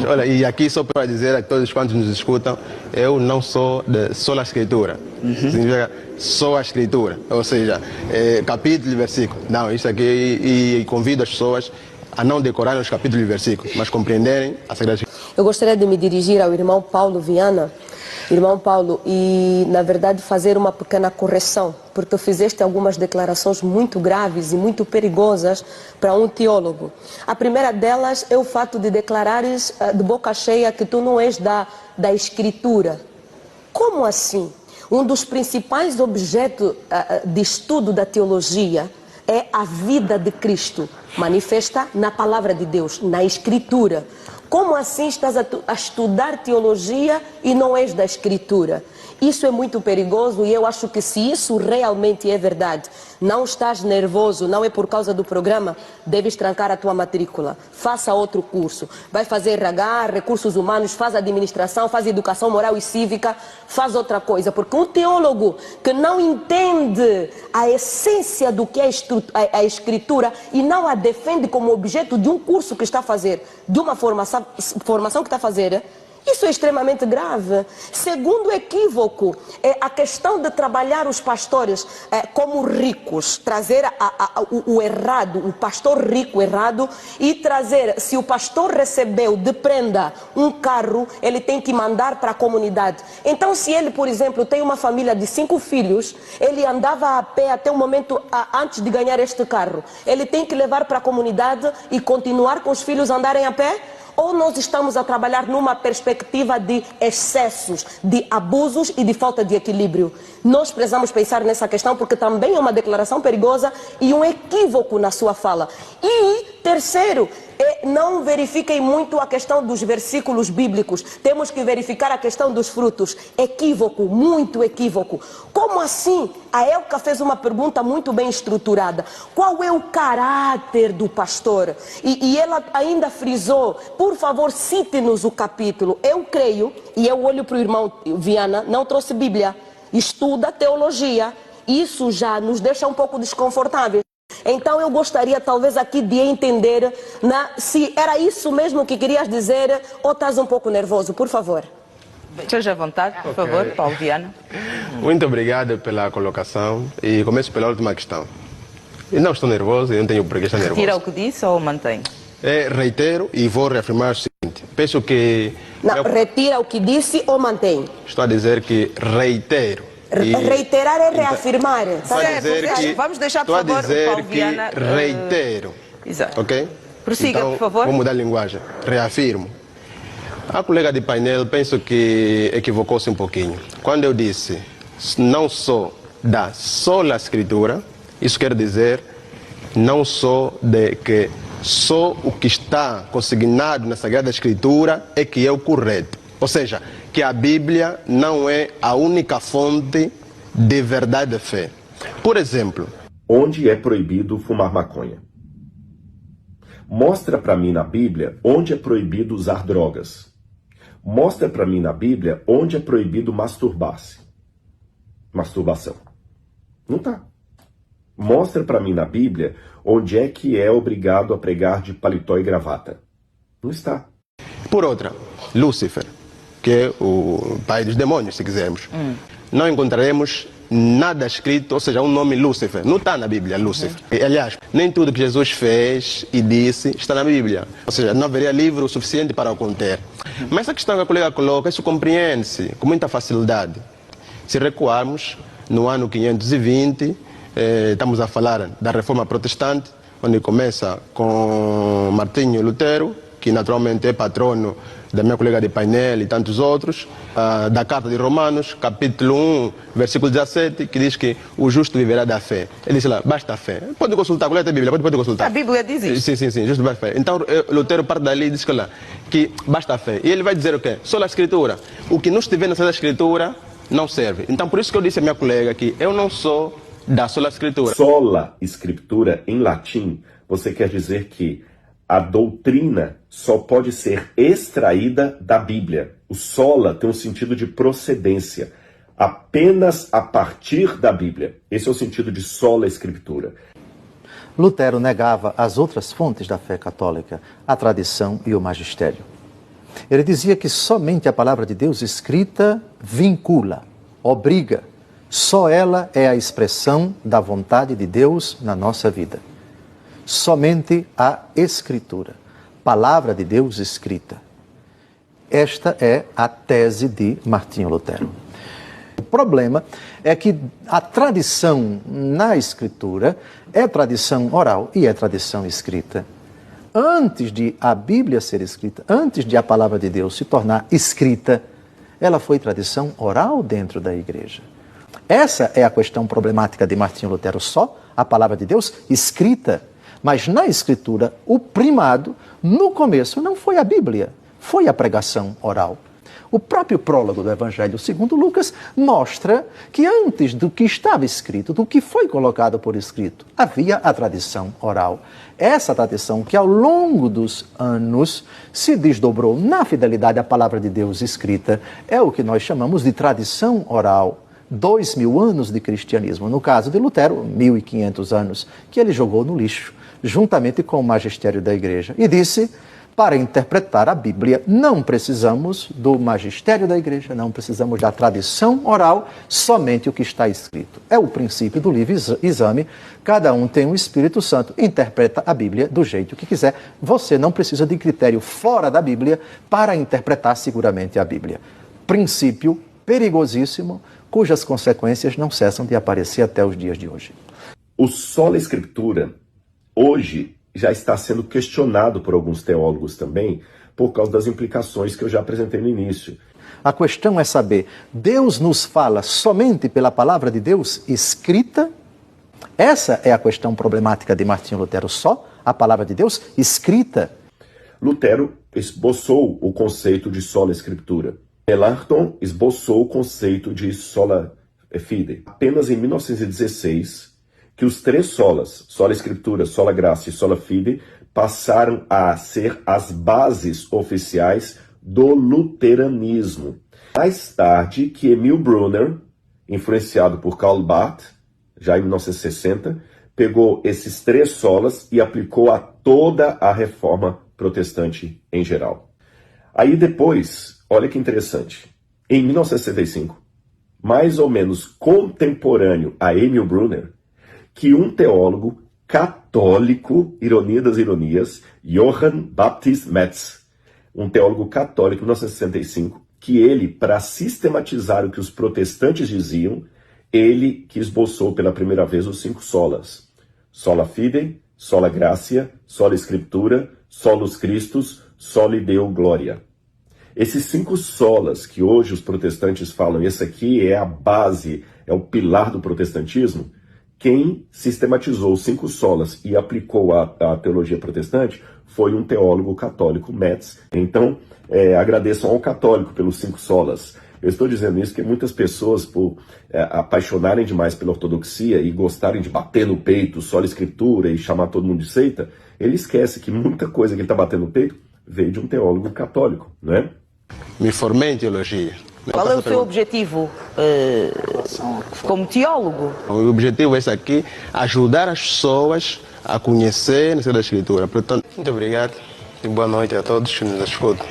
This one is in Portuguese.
Olha, e aqui só para dizer a todos quantos nos escutam, eu não sou de só a escritura. Significa só a escritura, ou seja, capítulo e versículo. Não, isso aqui, e convido as pessoas a não decorarem os capítulos e versículos, mas compreenderem a Sagrada Escritura. Eu gostaria de me dirigir ao irmão Paulo Viana. Irmão Paulo, e na verdade fazer uma pequena correção, porque tu fizeste algumas declarações muito graves e muito perigosas para um teólogo. A primeira delas é o fato de declarares de boca cheia que tu não és da Escritura. Como assim? Um dos principais objetos de estudo da teologia é a vida de Cristo, manifesta na palavra de Deus, na Escritura. Como assim estás a estudar teologia e não és da Escritura? Isso é muito perigoso e eu acho que se isso realmente é verdade, não estás nervoso, não é por causa do programa, deves trancar a tua matrícula. Faça outro curso. Vai fazer RH, recursos humanos, faz administração, faz educação moral e cívica, faz outra coisa. Porque um teólogo que não entende a essência do que é a Escritura e não a defende como objeto de um curso que está a fazer, de uma formação que está a fazer, isso é extremamente grave. Segundo equívoco, é a questão de trabalhar os pastores como ricos, trazer o errado, o pastor rico errado, e trazer, se o pastor recebeu de prenda um carro, ele tem que mandar para a comunidade. Então, se ele, por exemplo, tem uma família de 5 filhos, ele andava a pé até o momento antes de ganhar este carro. Ele tem que levar para a comunidade e continuar com os filhos andarem a pé? Ou nós estamos a trabalhar numa perspectiva de excessos, de abusos e de falta de equilíbrio? Nós precisamos pensar nessa questão porque também é uma declaração perigosa e um equívoco na sua fala. E terceiro, não verifiquem muito a questão dos versículos bíblicos. Temos que verificar a questão dos frutos. Equívoco, muito equívoco. Como assim? A Elka fez uma pergunta muito bem estruturada. Qual é o caráter do pastor? E ela ainda frisou, por favor, cite-nos o capítulo. Eu creio, e eu olho para o irmão Viana, não trouxe Bíblia, estuda teologia. Isso já nos deixa um pouco desconfortáveis. Então eu gostaria talvez aqui de entender se era isso mesmo que querias dizer ou estás um pouco nervoso, por favor. Esteja à vontade, por favor, Paulo Viana. Muito obrigado pela colocação e começo pela última questão. Eu não estou nervoso, eu não tenho por que estar nervoso. Retira o que disse ou mantém? Reitero e vou reafirmar o seguinte. Penso que... Não, retira o que disse ou mantém? Estou a dizer que reitero. Reiterar é reafirmar. Vamos deixar, por favor, o Paulo Viana... Reitero. Exato. Ok? Prossiga, então, por favor. Vou mudar a linguagem. Reafirmo. A colega de painel, penso que equivocou-se um pouquinho. Quando eu disse não sou da sola escritura, isso quer dizer não sou de que só o que está consignado na Sagrada Escritura é que é o correto. Ou seja, que a Bíblia não é a única fonte de verdade e fé. Por exemplo... Onde é proibido fumar maconha? Mostra para mim na Bíblia onde é proibido usar drogas. Mostra para mim na Bíblia onde é proibido masturbar-se. Masturbação. Não tá. Mostra para mim na Bíblia onde é que é obrigado a pregar de paletó e gravata. Não está. Por outra, Lúcifer, que é o pai dos demônios, se quisermos. Não encontraremos nada escrito, ou seja, um nome Lúcifer. Não está na Bíblia, Lúcifer. Aliás, nem tudo que Jesus fez e disse está na Bíblia. Ou seja, não haveria livro suficiente para o conter. Mas essa questão que a colega coloca, isso compreende-se com muita facilidade. Se recuarmos no ano 520, estamos a falar da Reforma Protestante, onde começa com Martinho Lutero, que naturalmente é patrono da minha colega de painel e tantos outros, da Carta de Romanos, capítulo 1, versículo 17, que diz que o justo viverá da fé. Ele disse lá, basta a fé. Pode consultar, qual é a Bíblia? Pode consultar. A Bíblia diz isso. Sim, justo basta a fé. Então, Lutero parte dali e diz que basta a fé. E ele vai dizer o quê? Só a Escritura. O que não estiver nessa Escritura não serve. Então, por isso que eu disse à minha colega que eu não sou da sola Escritura. Sola Escritura, em latim, você quer dizer que a doutrina só pode ser extraída da Bíblia. O sola tem um sentido de procedência, apenas a partir da Bíblia. Esse é o sentido de sola Escritura. Lutero negava as outras fontes da fé católica, a tradição e o magistério. Ele dizia que somente a palavra de Deus escrita vincula, obriga. Só ela é a expressão da vontade de Deus na nossa vida. Somente a Escritura, palavra de Deus escrita. Esta é a tese de Martinho Lutero. O problema é que a tradição na Escritura é tradição oral e é tradição escrita. Antes de a Bíblia ser escrita, antes de a palavra de Deus se tornar escrita, ela foi tradição oral dentro da igreja. Essa é a questão problemática de Martinho Lutero, só a palavra de Deus escrita. Mas na Escritura, o primado, no começo, não foi a Bíblia, foi a pregação oral. O próprio prólogo do Evangelho segundo Lucas mostra que antes do que estava escrito, do que foi colocado por escrito, havia a tradição oral. Essa tradição que ao longo dos anos se desdobrou na fidelidade à palavra de Deus escrita é o que nós chamamos de tradição oral. 2000 anos de cristianismo, no caso de Lutero, 1500 anos, que ele jogou no lixo, juntamente com o magistério da igreja, e disse: para interpretar a Bíblia, não precisamos do magistério da igreja, não precisamos da tradição oral, somente o que está escrito. É o princípio do livre-exame, cada um tem um Espírito Santo, interpreta a Bíblia do jeito que quiser. Você não precisa de critério fora da Bíblia para interpretar seguramente a Bíblia. Princípio perigosíssimo, cujas consequências não cessam de aparecer até os dias de hoje. O sola escritura, hoje, já está sendo questionado por alguns teólogos também, por causa das implicações que eu já apresentei no início. A questão é saber, Deus nos fala somente pela palavra de Deus escrita? Essa é a questão problemática de Martinho Lutero, só a palavra de Deus escrita. Lutero esboçou o conceito de sola escritura. Melanchthon esboçou o conceito de sola fide. Apenas em 1916, que os três solas, sola escritura, sola gratia e sola fide, passaram a ser as bases oficiais do luteranismo. Mais tarde, que Emil Brunner, influenciado por Karl Barth, já em 1960, pegou esses três solas e aplicou a toda a reforma protestante em geral. Aí depois, olha que interessante, em 1965, mais ou menos contemporâneo a Emil Brunner, que um teólogo católico, ironia das ironias, Johann Baptist Metz, um teólogo católico, em 1965, que ele, para sistematizar o que os protestantes diziam, ele que esboçou pela primeira vez os 5 solas. Sola fide, sola gratia, sola escritura, solus Christus, soli Deo gloria. Esses 5 solas que hoje os protestantes falam, esse aqui é a base, é o pilar do protestantismo, quem sistematizou os 5 solas e aplicou a teologia protestante foi um teólogo católico, Metz. Então, agradeço ao católico pelos 5 solas. Eu estou dizendo isso porque muitas pessoas, por apaixonarem demais pela ortodoxia e gostarem de bater no peito, sola escritura e chamar todo mundo de seita, ele esquece que muita coisa que ele está batendo no peito veio de um teólogo católico, não é? Me formei em teologia. Qual é o seu objetivo como teólogo? O objetivo é esse aqui, ajudar as pessoas a conhecer a Escritura. Portanto, muito obrigado e boa noite a todos que nos escutam.